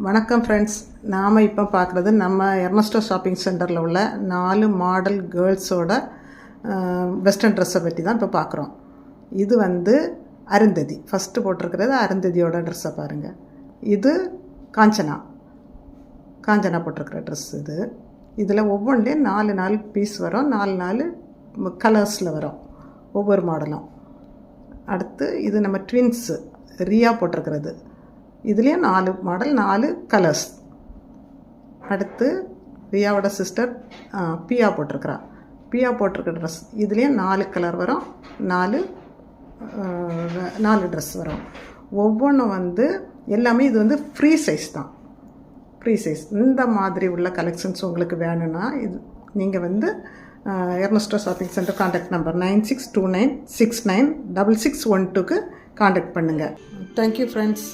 வணக்கம் ஃப்ரெண்ட்ஸ், நாம் இப்போ பார்க்குறது நம்ம எர்னஸ்டோ ஷாப்பிங் சென்டரில் உள்ள 4 மாடல் கேர்ள்ஸோட வெஸ்டர்ன் ட்ரெஸ்ஸை பற்றி தான் இப்போ பார்க்குறோம். இது வந்து அருந்ததி, ஃபஸ்ட்டு போட்டிருக்கிறது அருந்ததியோட ட்ரெஸ்ஸை பாருங்கள். இது காஞ்சனா போட்டிருக்கிற ட்ரெஸ். இதில் ஒவ்வொன்றையும் 4 பீஸ் வரும், 4 கலர்ஸில் வரும் ஒவ்வொரு மாடலும். அடுத்து இது நம்ம ட்வின்ஸு ரியா போட்டிருக்கிறது, இதுலேயும் 4 மாடல் 4 கலர்ஸ். அடுத்து ரியாவோட சிஸ்டர் பியா போட்டிருக்கிற ட்ரெஸ், இதுலேயும் 4 கலர் வரும், 4 ட்ரெஸ் வரும். ஒவ்வொன்றும் வந்து எல்லாமே இது வந்து ஃப்ரீ சைஸ் தான், ஃப்ரீ சைஸ். இந்த மாதிரி உள்ள கலெக்ஷன்ஸ் உங்களுக்கு வேணும்னா இது நீங்கள் வந்து Ernesto shopping centre contact number 9629696612க்கு கான்டாக்ட் பண்ணுங்கள். Thank you friends.